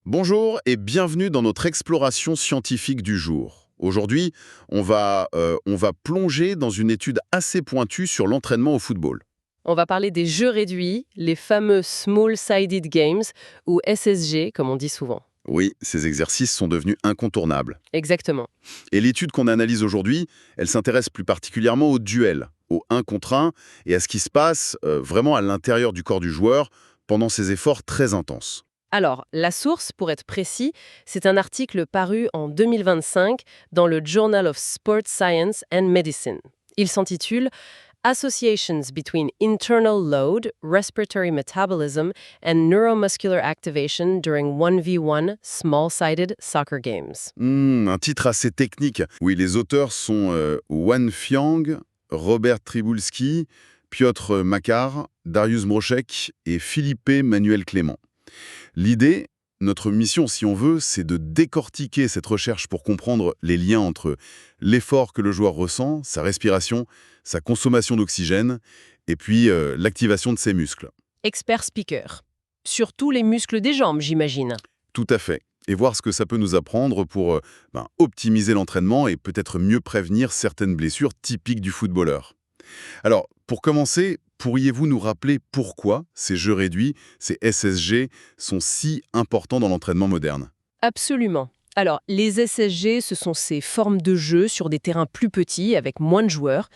Bonjour et bienvenue dans notre exploration scientifique du jour. Aujourd'hui, on va plonger dans une étude assez pointue sur l'entraînement au football. On va parler des jeux réduits, les fameux Small-Sided Games, ou SSG, comme on dit souvent. Oui, ces exercices sont devenus incontournables. Exactement. Et l'étude qu'on analyse aujourd'hui, elle s'intéresse plus particulièrement au duel, au 1 contre 1 et à ce qui se passe vraiment à l'intérieur du corps du joueur pendant ces efforts très intenses. Alors, la source, pour être précis, c'est un article paru en 2025 dans le Journal of Sport Science and Medicine. Il s'intitule Associations between internal load, respiratory metabolism, and neuromuscular activation during 1v1 small-sided soccer games. Un titre assez technique. Oui, les auteurs sont Wan Fiang, Robert Tribulski, Piotr Makar, Dariusz Mroczek et Philippe Manuel Clément. L'idée, notre mission si on veut, c'est de décortiquer cette recherche pour comprendre les liens entre l'effort que le joueur ressent, sa respiration, sa consommation d'oxygène, et puis l'activation de ses muscles. Expert speaker. Surtout les muscles des jambes, j'imagine. Tout à fait. Et voir ce que ça peut nous apprendre pour optimiser l'entraînement et peut-être mieux prévenir certaines blessures typiques du footballeur. Alors, pour commencer, pourriez-vous nous rappeler pourquoi ces jeux réduits, ces SSG, sont si importants dans l'entraînement moderne? Absolument. Alors, les SSG, ce sont ces formes de jeu sur des terrains plus petits, avec moins de joueurs.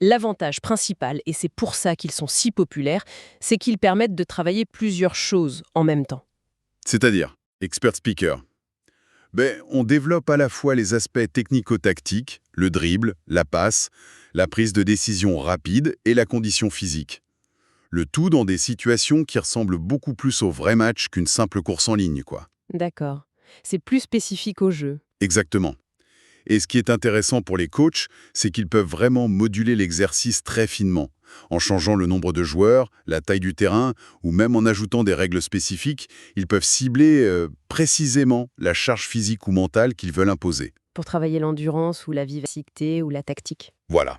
L'avantage principal, et c'est pour ça qu'ils sont si populaires, c'est qu'ils permettent de travailler plusieurs choses en même temps. C'est-à-dire, expert speaker. On développe à la fois les aspects technico-tactiques, le dribble, la passe, la prise de décision rapide et la condition physique. Le tout dans des situations qui ressemblent beaucoup plus au vrai match qu'une simple course en ligne, quoi. D'accord. C'est plus spécifique au jeu. Exactement. Et ce qui est intéressant pour les coachs, c'est qu'ils peuvent vraiment moduler l'exercice très finement, en changeant le nombre de joueurs, la taille du terrain, ou même en ajoutant des règles spécifiques, ils peuvent cibler précisément la charge physique ou mentale qu'ils veulent imposer. Pour travailler l'endurance ou la vivacité ou la tactique. Voilà.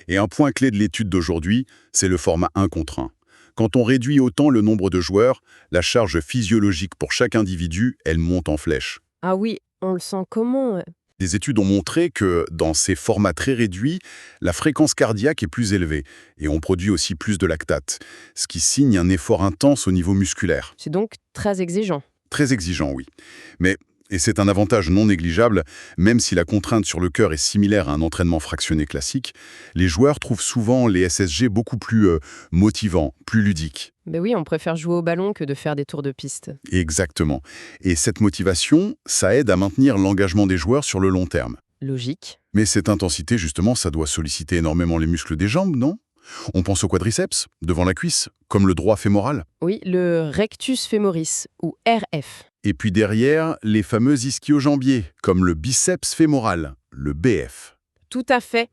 Et un point clé de l'étude d'aujourd'hui, c'est le format 1 contre 1. Quand on réduit autant le nombre de joueurs, la charge physiologique pour chaque individu, elle monte en flèche. Ah oui, on le sent comment? Des études ont montré que, dans ces formats très réduits, la fréquence cardiaque est plus élevée et on produit aussi plus de lactate, ce qui signe un effort intense au niveau musculaire. C'est donc très exigeant. Très exigeant, oui. Mais, et c'est un avantage non négligeable, même si la contrainte sur le cœur est similaire à un entraînement fractionné classique, les joueurs trouvent souvent les SSG beaucoup plus motivants, plus ludiques. Ben oui, on préfère jouer au ballon que de faire des tours de piste. Exactement. Et cette motivation, ça aide à maintenir l'engagement des joueurs sur le long terme. Logique. Mais cette intensité, justement, ça doit solliciter énormément les muscles des jambes, non? On pense au quadriceps, devant la cuisse, comme le droit fémoral. Oui, le rectus femoris, ou RF. Et puis derrière, les fameux ischio-jambiers, comme le biceps fémoral, le BF. Tout à fait.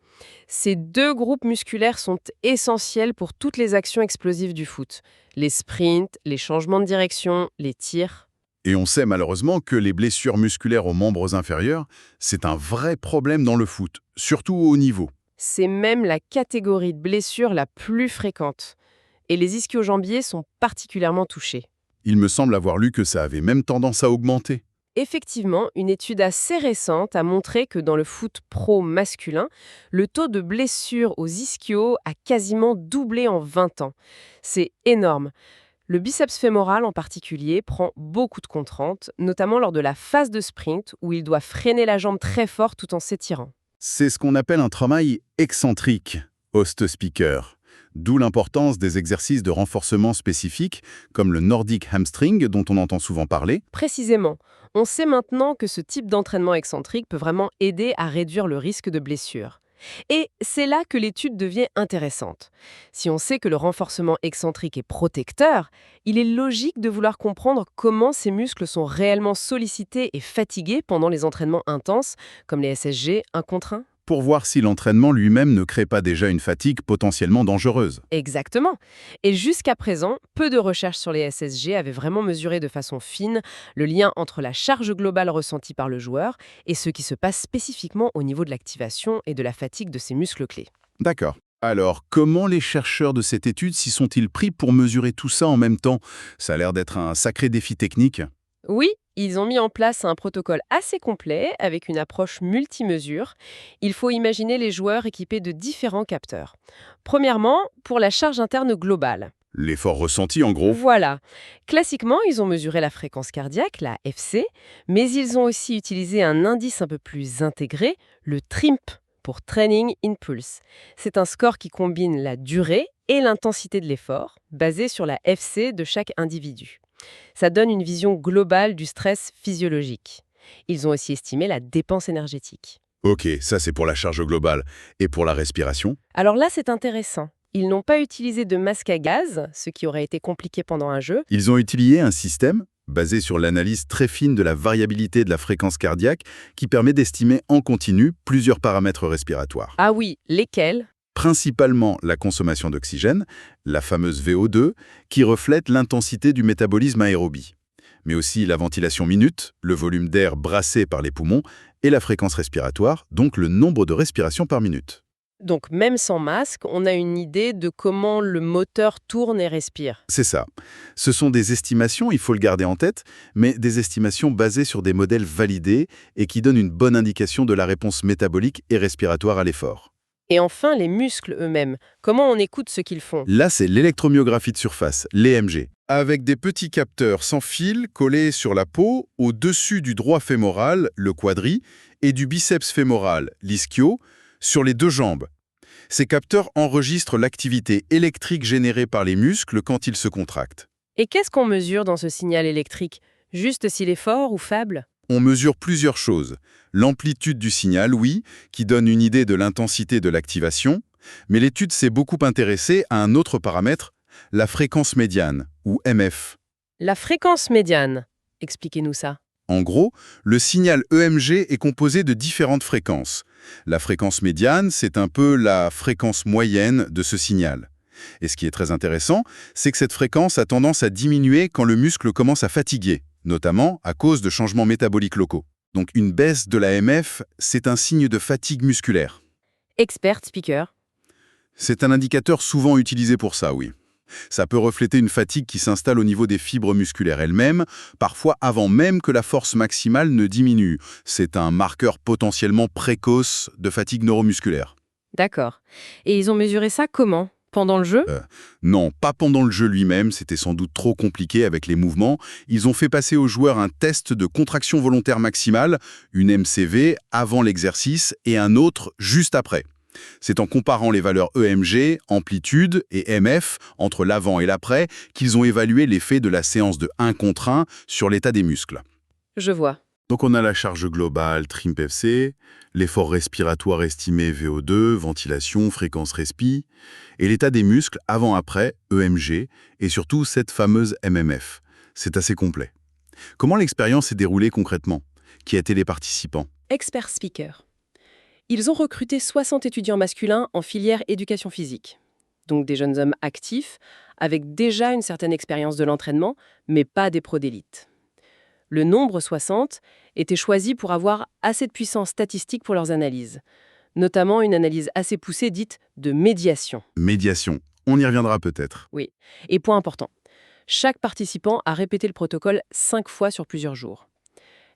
Ces deux groupes musculaires sont essentiels pour toutes les actions explosives du foot. Les sprints, les changements de direction, les tirs. Et on sait malheureusement que les blessures musculaires aux membres inférieurs, c'est un vrai problème dans le foot, surtout au haut niveau. C'est même la catégorie de blessures la plus fréquente. Et les ischio-jambiers sont particulièrement touchés. Il me semble avoir lu que ça avait même tendance à augmenter. Effectivement, une étude assez récente a montré que dans le foot pro masculin, le taux de blessures aux ischios a quasiment doublé en 20 ans. C'est énorme. Le biceps fémoral en particulier prend beaucoup de contraintes, notamment lors de la phase de sprint où il doit freiner la jambe très fort tout en s'étirant. C'est ce qu'on appelle un travail excentrique, host speaker. D'où l'importance des exercices de renforcement spécifiques, comme le Nordic hamstring dont on entend souvent parler. Précisément, on sait maintenant que ce type d'entraînement excentrique peut vraiment aider à réduire le risque de blessure. Et c'est là que l'étude devient intéressante. Si on sait que le renforcement excentrique est protecteur, il est logique de vouloir comprendre comment ces muscles sont réellement sollicités et fatigués pendant les entraînements intenses, comme les SSG 1 contre 1. Pour voir si l'entraînement lui-même ne crée pas déjà une fatigue potentiellement dangereuse. Exactement. Et jusqu'à présent, peu de recherches sur les SSG avaient vraiment mesuré de façon fine le lien entre la charge globale ressentie par le joueur et ce qui se passe spécifiquement au niveau de l'activation et de la fatigue de ses muscles clés. D'accord. Alors, comment les chercheurs de cette étude s'y sont-ils pris pour mesurer tout ça en même temps? Ça a l'air d'être un sacré défi technique. Oui, ils ont mis en place un protocole assez complet avec une approche multimesure. Il faut imaginer les joueurs équipés de différents capteurs. Premièrement, pour la charge interne globale. L'effort ressenti, en gros. Voilà. Classiquement, ils ont mesuré la fréquence cardiaque, la FC, mais ils ont aussi utilisé un indice un peu plus intégré, le TRIMP, pour Training Impulse. C'est un score qui combine la durée et l'intensité de l'effort, basé sur la FC de chaque individu. Ça donne une vision globale du stress physiologique. Ils ont aussi estimé la dépense énergétique. Ok, ça c'est pour la charge globale. Et pour la respiration? Alors là, c'est intéressant. Ils n'ont pas utilisé de masque à gaz, ce qui aurait été compliqué pendant un jeu. Ils ont utilisé un système basé sur l'analyse très fine de la variabilité de la fréquence cardiaque qui permet d'estimer en continu plusieurs paramètres respiratoires. Ah oui, lesquels? Principalement la consommation d'oxygène, la fameuse VO2, qui reflète l'intensité du métabolisme aérobie, mais aussi la ventilation minute, le volume d'air brassé par les poumons et la fréquence respiratoire, donc le nombre de respirations par minute. Donc même sans masque, on a une idée de comment le moteur tourne et respire. C'est ça. Ce sont des estimations, il faut le garder en tête, mais des estimations basées sur des modèles validés et qui donnent une bonne indication de la réponse métabolique et respiratoire à l'effort. Et enfin, les muscles eux-mêmes. Comment on écoute ce qu'ils font? Là, c'est l'électromyographie de surface, l'EMG, avec des petits capteurs sans fil collés sur la peau au-dessus du droit fémoral, le quadri, et du biceps fémoral, l'ischio, sur les deux jambes. Ces capteurs enregistrent l'activité électrique générée par les muscles quand ils se contractent. Et qu'est-ce qu'on mesure dans ce signal électrique? Juste s'il est fort ou faible? On mesure plusieurs choses. L'amplitude du signal, oui, qui donne une idée de l'intensité de l'activation, mais l'étude s'est beaucoup intéressée à un autre paramètre, la fréquence médiane, ou MF. La fréquence médiane. Expliquez-nous ça. En gros, le signal EMG est composé de différentes fréquences. La fréquence médiane, c'est un peu la fréquence moyenne de ce signal. Et ce qui est très intéressant, c'est que cette fréquence a tendance à diminuer quand le muscle commence à fatiguer, notamment à cause de changements métaboliques locaux. Donc une baisse de la MF, c'est un signe de fatigue musculaire. Expert speaker. C'est un indicateur souvent utilisé pour ça, oui. Ça peut refléter une fatigue qui s'installe au niveau des fibres musculaires elles-mêmes, parfois avant même que la force maximale ne diminue. C'est un marqueur potentiellement précoce de fatigue neuromusculaire. D'accord. Et ils ont mesuré ça comment? Pendant le jeu? Non, pas pendant le jeu lui-même, c'était sans doute trop compliqué avec les mouvements. Ils ont fait passer aux joueurs un test de contraction volontaire maximale, une MCV, avant l'exercice et un autre juste après. C'est en comparant les valeurs EMG, amplitude et MF entre l'avant et l'après qu'ils ont évalué l'effet de la séance de 1 contre 1 sur l'état des muscles. Je vois. Donc on a la charge globale TRIMP-FC, l'effort respiratoire estimé VO2, ventilation, fréquence respi, et l'état des muscles avant-après, EMG, et surtout cette fameuse MMF. C'est assez complet. Comment l'expérience s'est déroulée concrètement? Qui étaient les participants? Expert speaker. Ils ont recruté 60 étudiants masculins en filière éducation physique. Donc des jeunes hommes actifs, avec déjà une certaine expérience de l'entraînement, mais pas des pros d'élite. Le nombre 60 était choisi pour avoir assez de puissance statistique pour leurs analyses, notamment une analyse assez poussée dite de médiation. Médiation. On y reviendra peut-être. Oui. Et point important, chaque participant a répété le protocole 5 fois sur plusieurs jours.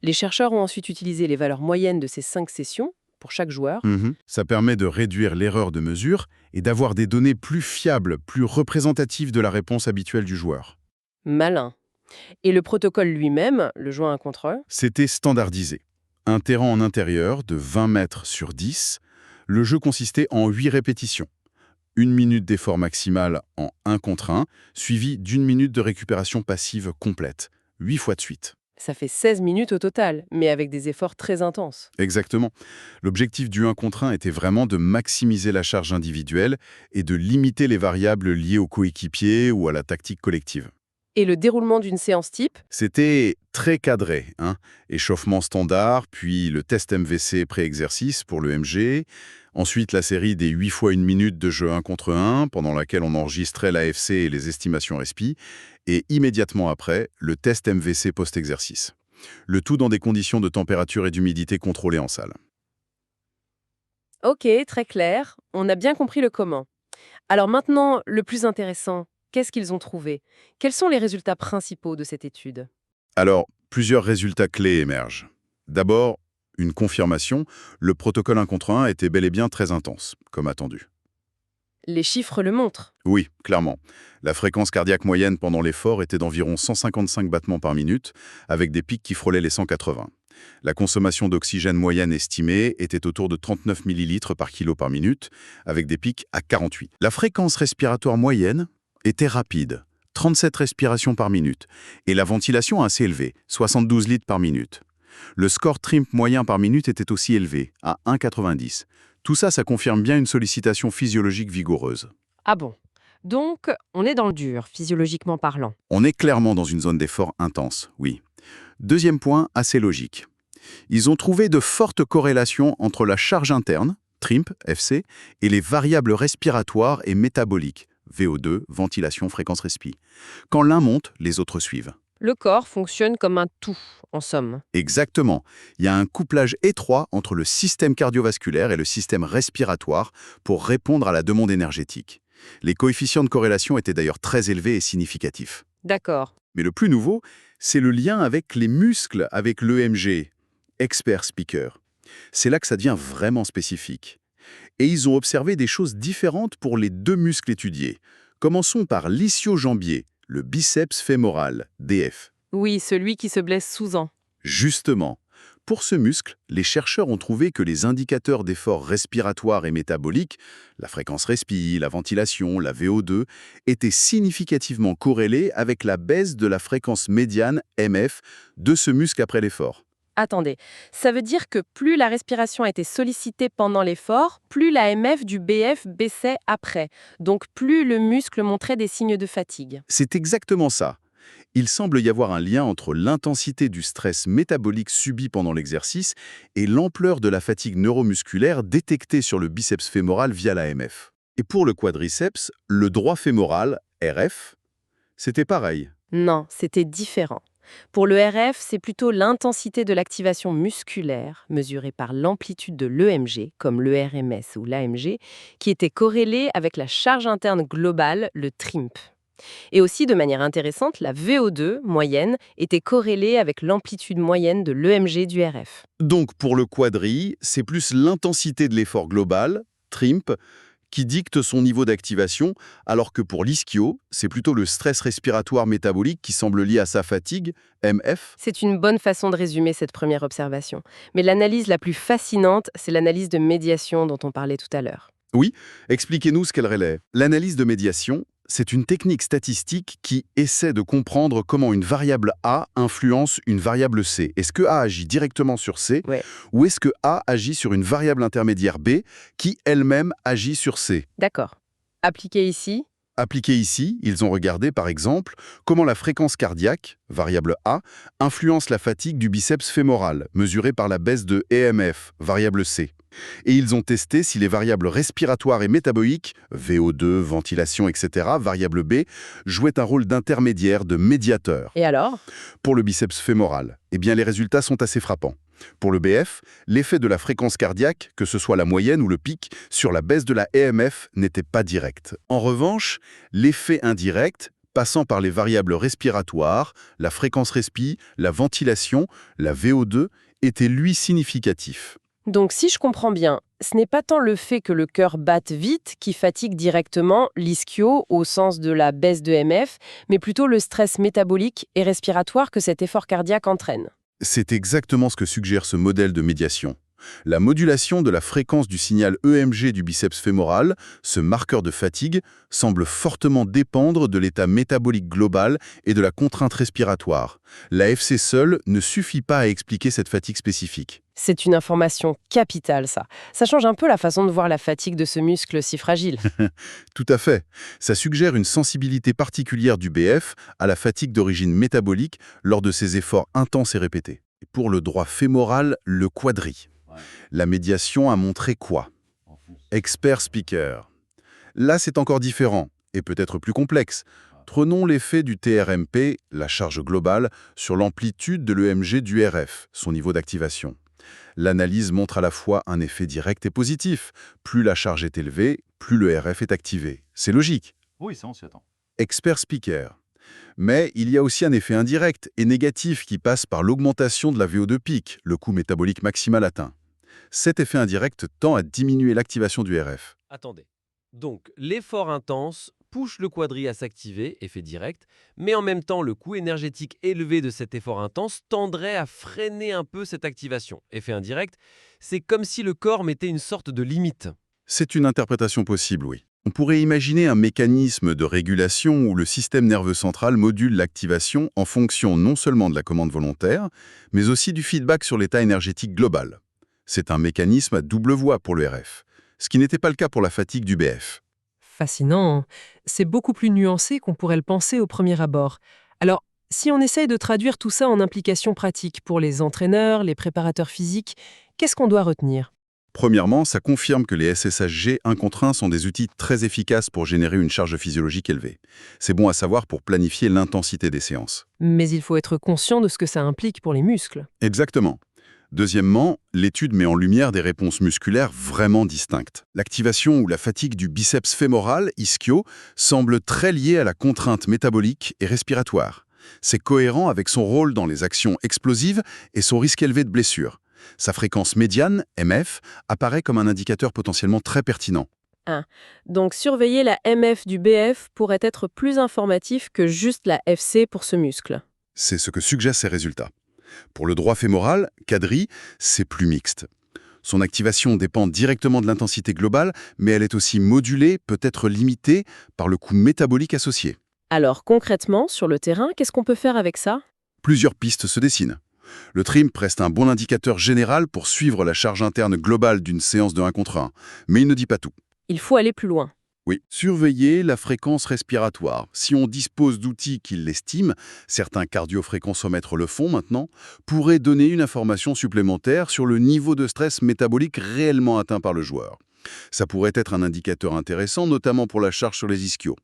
Les chercheurs ont ensuite utilisé les valeurs moyennes de ces 5 sessions pour chaque joueur. Ça permet de réduire l'erreur de mesure et d'avoir des données plus fiables, plus représentatives de la réponse habituelle du joueur. Malin. Et le protocole lui-même, le joint 1 contre 1, C'était standardisé. Un terrain en intérieur de 20 mètres sur 10, le jeu consistait en 8 répétitions. 1 minute d'effort maximal en 1 contre 1, suivi d'1 minute de récupération passive complète, 8 fois de suite. ça fait 16 minutes au total, mais avec des efforts très intenses. Exactement. L'objectif du 1 contre 1 était vraiment de maximiser la charge individuelle et de limiter les variables liées aux coéquipiers ou à la tactique collective. Et le déroulement d'une séance type? C'était très cadré, hein. Échauffement standard, puis le test MVC pré-exercice pour le MG, ensuite la série des 8 fois 1 minute de jeu 1 contre 1, pendant laquelle on enregistrait l'AFC et les estimations respi, et immédiatement après, le test MVC post-exercice. Le tout dans des conditions de température et d'humidité contrôlées en salle. Ok, très clair. On a bien compris le comment. Alors maintenant, le plus intéressant, qu'est-ce qu'ils ont trouvé? Quels sont les résultats principaux de cette étude? Alors, Plusieurs résultats clés émergent. D'abord, une confirmation, le protocole 1 contre 1 était bel et bien très intense, comme attendu. Les chiffres le montrent. Oui, clairement. La fréquence cardiaque moyenne pendant l'effort était d'environ 155 battements par minute, avec des pics qui frôlaient les 180. La consommation d'oxygène moyenne estimée était autour de 39 millilitres par kilo par minute, avec des pics à 48. La fréquence respiratoire moyenne était rapide, 37 respirations par minute, et la ventilation assez élevée, 72 litres par minute. Le score TRIMP moyen par minute était aussi élevé, à 1,90. Tout ça, ça confirme bien une sollicitation physiologique vigoureuse. Ah bon? Donc, on est dans le dur, physiologiquement parlant. On est clairement dans une zone d'effort intense, oui. Deuxième point, assez logique. Ils ont trouvé de fortes corrélations entre la charge interne, TRIMP, FC, et les variables respiratoires et métaboliques, VO2, ventilation, fréquence respi. Quand l'un monte, les autres suivent. Le corps fonctionne comme un tout, en somme. Exactement. Il y a un couplage étroit entre le système cardiovasculaire et le système respiratoire pour répondre à la demande énergétique. Les coefficients de corrélation étaient d'ailleurs très élevés et significatifs. D'accord. Mais le plus nouveau, c'est le lien avec les muscles, avec l'EMG, Expert Speaker. C'est là que ça devient vraiment spécifique. Et ils ont observé des choses différentes pour les deux muscles étudiés. Commençons par l'ischio-jambier, le biceps fémoral, DF. Oui, celui qui se blesse souvent. Justement, pour ce muscle, les chercheurs ont trouvé que les indicateurs d'effort respiratoire et métabolique, la fréquence respi, la ventilation, la VO2, étaient significativement corrélés avec la baisse de la fréquence médiane, MF, de ce muscle après l'effort. Attendez, ça veut dire que plus la respiration a été sollicitée pendant l'effort, plus la MF du BF baissait après. Donc plus le muscle montrait des signes de fatigue. C'est exactement ça. Il semble y avoir un lien entre l'intensité du stress métabolique subi pendant l'exercice et l'ampleur de la fatigue neuromusculaire détectée sur le biceps fémoral via la MF. Et pour le quadriceps, le droit fémoral, RF, c'était pareil. Non, c'était différent. Pour le RF, c'est plutôt l'intensité de l'activation musculaire, mesurée par l'amplitude de l'EMG, comme le RMS ou l'AMG, qui était corrélée avec la charge interne globale, le TRIMP. Et aussi, de manière intéressante, la VO2 moyenne était corrélée avec l'amplitude moyenne de l'EMG du RF. Donc pour le quadri, c'est plus l'intensité de l'effort global, TRIMP, qui dicte son niveau d'activation, alors que pour l'ischio, c'est plutôt le stress respiratoire métabolique qui semble lié à sa fatigue, MF. C'est une bonne façon de résumer cette première observation. Mais l'analyse la plus fascinante, c'est l'analyse de médiation dont on parlait tout à l'heure. Oui, expliquez-nous ce qu'elle relaie. L'analyse de médiation, c'est une technique statistique qui essaie de comprendre comment une variable A influence une variable C. Est-ce que A agit directement sur C Ouais. ou est-ce que A agit sur une variable intermédiaire B qui elle-même agit sur C? D'accord. Appliqué ici, Appliqué ici, ils ont regardé par exemple comment la fréquence cardiaque, variable A, influence la fatigue du biceps fémoral, mesurée par la baisse de EMF, variable C. Et ils ont testé si les variables respiratoires et métaboliques, VO2, ventilation, etc., variable B, jouaient un rôle d'intermédiaire, de médiateur. et alors? Pour le biceps fémoral, eh bien les résultats sont assez frappants. Pour le BF, l'effet de la fréquence cardiaque, que ce soit la moyenne ou le pic, sur la baisse de la EMF n'était pas direct. En revanche, l'effet indirect, passant par les variables respiratoires, la fréquence respi, la ventilation, la VO2, était lui significatif. Donc si je comprends bien, ce n'est pas tant le fait que le cœur batte vite qui fatigue directement l'ischio au sens de la baisse de MF, mais plutôt le stress métabolique et respiratoire que cet effort cardiaque entraîne. C'est exactement ce que suggère ce modèle de médiation. La modulation de la fréquence du signal EMG du biceps fémoral, ce marqueur de fatigue, semble fortement dépendre de l'état métabolique global et de la contrainte respiratoire. L'AFC seul ne suffit pas à expliquer cette fatigue spécifique. C'est une information capitale, ça. Ça change un peu la façon de voir la fatigue de ce muscle si fragile. Tout à fait. Ça suggère une sensibilité particulière du BF à la fatigue d'origine métabolique lors de ces efforts intenses et répétés. Et pour le droit fémoral, le quadri. La médiation a montré quoi? Expert speaker. Là, c'est encore différent, et peut-être plus complexe. Prenons l'effet du TRMP, la charge globale, sur l'amplitude de l'EMG du RF, son niveau d'activation. L'analyse montre à la fois un effet direct et positif. Plus la charge est élevée, plus le RF est activé. C'est logique. Oui, ça, on s'y attend. Expert speaker. Mais il y a aussi un effet indirect et négatif qui passe par l'augmentation de la VO2 pic, le coût métabolique maximal atteint. Cet effet indirect tend à diminuer l'activation du RF. Attendez. Donc, l'effort intense pousse le quadri à s'activer, effet direct, mais en même temps, le coût énergétique élevé de cet effort intense tendrait à freiner un peu cette activation. Effet indirect, c'est comme si le corps mettait une sorte de limite. C'est une interprétation possible, oui. On pourrait imaginer un mécanisme de régulation où le système nerveux central module l'activation en fonction non seulement de la commande volontaire, mais aussi du feedback sur l'état énergétique global. C'est un mécanisme à double voie pour le RF, ce qui n'était pas le cas pour la fatigue du BF. Fascinant. C'est beaucoup plus nuancé qu'on pourrait le penser au premier abord. Alors, si on essaye de traduire tout ça en implications pratiques pour les entraîneurs, les préparateurs physiques, qu'est-ce qu'on doit retenir? Premièrement, ça confirme que les SSHG 1 contre 1 sont des outils très efficaces pour générer une charge physiologique élevée. C'est bon à savoir pour planifier l'intensité des séances. Mais il faut être conscient de ce que ça implique pour les muscles. Exactement. Deuxièmement, l'étude met en lumière des réponses musculaires vraiment distinctes. L'activation ou la fatigue du biceps fémoral, ischio, semble très liée à la contrainte métabolique et respiratoire. C'est cohérent avec son rôle dans les actions explosives et son risque élevé de blessure. Sa fréquence médiane, MF, apparaît comme un indicateur potentiellement très pertinent. Donc surveiller la MF du BF pourrait être plus informatif que juste la FC pour ce muscle. C'est ce que suggèrent ces résultats. Pour le droit fémoral, quadri, c'est plus mixte. Son activation dépend directement de l'intensité globale, mais elle est aussi modulée, peut-être limitée, par le coût métabolique associé. Alors concrètement, sur le terrain, qu'est-ce qu'on peut faire avec ça? Plusieurs pistes se dessinent. Le trim reste un bon indicateur général pour suivre la charge interne globale d'une séance de 1 contre 1, mais il ne dit pas tout. Il faut aller plus loin. Oui, surveiller la fréquence respiratoire. Si on dispose d'outils qui l'estiment, certains cardiofréquencomètres le font maintenant, pourraient donner une information supplémentaire sur le niveau de stress métabolique réellement atteint par le joueur. Ça pourrait être un indicateur intéressant, notamment pour la charge sur les ischios.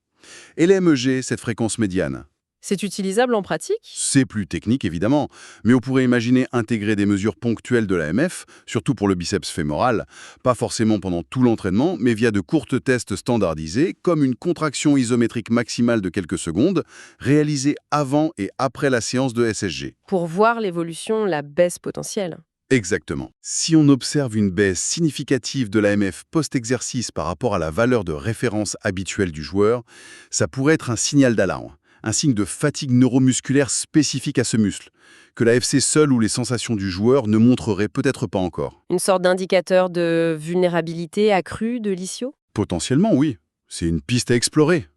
Et l'MEG, cette fréquence médiane? C'est utilisable en pratique? C'est plus technique, évidemment, mais on pourrait imaginer intégrer des mesures ponctuelles de la MF, surtout pour le biceps fémoral, pas forcément pendant tout l'entraînement, mais via de courtes tests standardisés, comme une contraction isométrique maximale de quelques secondes, réalisée avant et après la séance de SSG. Pour voir l'évolution, la baisse potentielle. Exactement. Si on observe une baisse significative de l'AMF post-exercice par rapport à la valeur de référence habituelle du joueur, ça pourrait être un signal d'alarme, un signe de fatigue neuromusculaire spécifique à ce muscle, que l'AFC seul ou les sensations du joueur ne montreraient peut-être pas encore. Une sorte d'indicateur de vulnérabilité accrue de l'ischio? Potentiellement, oui. C'est une piste à explorer.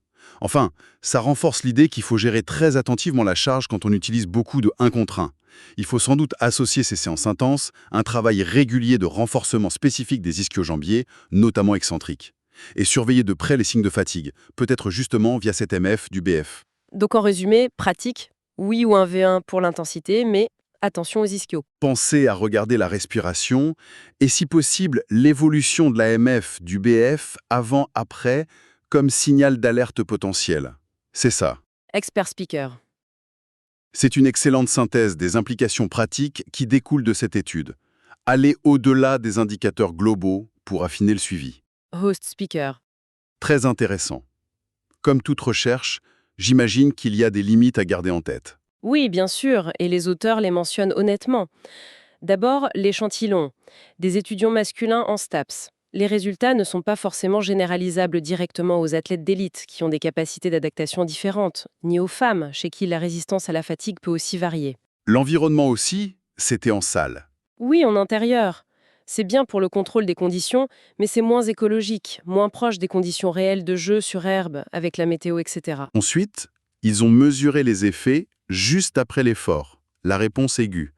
Enfin, ça renforce l'idée qu'il faut gérer très attentivement la charge quand on utilise beaucoup de 1 contre 1. Il faut sans doute associer ces séances intenses à un travail régulier de renforcement spécifique des ischio-jambiers, notamment excentriques. Et surveiller de près les signes de fatigue, peut-être justement via cet MF du BF. Donc en résumé, pratique, oui ou un V1 pour l'intensité, mais attention aux ischios. Pensez à regarder la respiration et si possible l'évolution de la MF du BF avant-après comme signal d'alerte potentiel. C'est ça. Expert speaker. C'est une excellente synthèse des implications pratiques qui découlent de cette étude. Aller au-delà des indicateurs globaux pour affiner le suivi. Host speaker. Très intéressant. Comme toute recherche, j'imagine qu'il y a des limites à garder en tête. Oui, bien sûr, et les auteurs les mentionnent honnêtement. D'abord, l'échantillon. Des étudiants masculins en STAPS. Les résultats ne sont pas forcément généralisables directement aux athlètes d'élite qui ont des capacités d'adaptation différentes, ni aux femmes, chez qui la résistance à la fatigue peut aussi varier. L'environnement aussi, c'était en salle. Oui, en intérieur. C'est bien pour le contrôle des conditions, mais c'est moins écologique, moins proche des conditions réelles de jeu sur herbe, avec la météo, etc. Ensuite, ils ont mesuré les effets juste après l'effort, la réponse aiguë.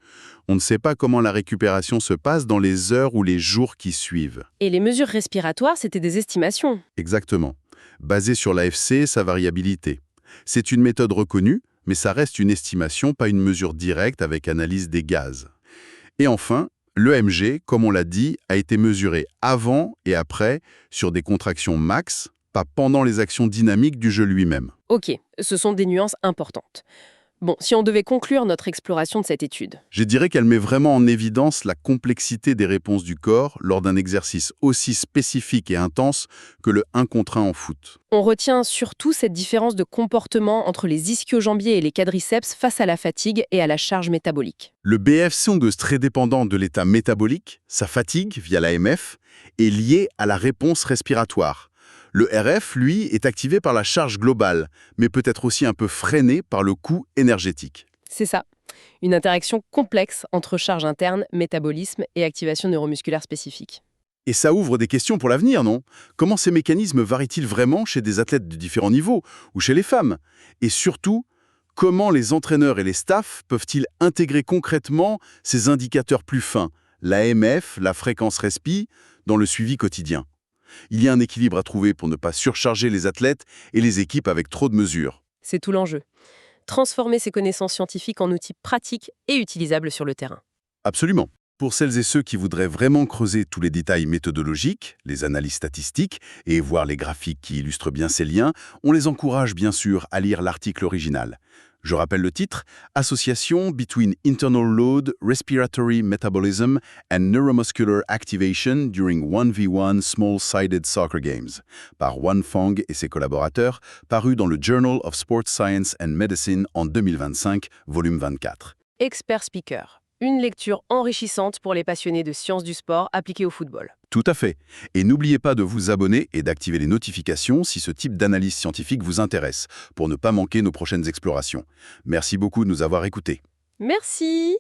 On ne sait pas comment la récupération se passe dans les heures ou les jours qui suivent. Et les mesures respiratoires, c'était des estimations. Exactement. Basé sur l'AFC et sa variabilité. C'est une méthode reconnue, mais ça reste une estimation, pas une mesure directe avec analyse des gaz. Et enfin, l'EMG, comme on l'a dit, a été mesuré avant et après sur des contractions max, pas pendant les actions dynamiques du jeu lui-même. Ok, ce sont des nuances importantes. Bon, si on devait conclure notre exploration de cette étude. Je dirais qu'elle met vraiment en évidence la complexité des réponses du corps lors d'un exercice aussi spécifique et intense que le 1 contre 1 en foot. On retient surtout cette différence de comportement entre les ischio-jambiers et les quadriceps face à la fatigue et à la charge métabolique. Le BF Song très dépendant de l'état métabolique, sa fatigue via l'AMF, est lié à la réponse respiratoire. Le RF, lui, est activé par la charge globale, mais peut être aussi un peu freiné par le coût énergétique. C'est ça. Une interaction complexe entre charge interne, métabolisme et activation neuromusculaire spécifique. Et ça ouvre des questions pour l'avenir, non? Comment ces mécanismes varient-ils vraiment chez des athlètes de différents niveaux ou chez les femmes? Et surtout, comment les entraîneurs et les staffs peuvent-ils intégrer concrètement ces indicateurs plus fins, l'AMF, la fréquence respi, dans le suivi quotidien? Il y a un équilibre à trouver pour ne pas surcharger les athlètes et les équipes avec trop de mesures. C'est tout l'enjeu. Transformer ces connaissances scientifiques en outils pratiques et utilisables sur le terrain. Absolument. Pour celles et ceux qui voudraient vraiment creuser tous les détails méthodologiques, les analyses statistiques et voir les graphiques qui illustrent bien ces liens, on les encourage bien sûr à lire l'article original. Je rappelle le titre « Association between internal load, respiratory metabolism and neuromuscular activation during 1v1 small-sided soccer games » par Wan Fang et ses collaborateurs, paru dans le Journal of Sports Science and Medicine en 2025, volume 24. Expert Speaker. Une lecture enrichissante pour les passionnés de sciences du sport appliquées au football. Tout à fait. Et n'oubliez pas de vous abonner et d'activer les notifications si ce type d'analyse scientifique vous intéresse, pour ne pas manquer nos prochaines explorations. Merci beaucoup de nous avoir écoutés. Merci!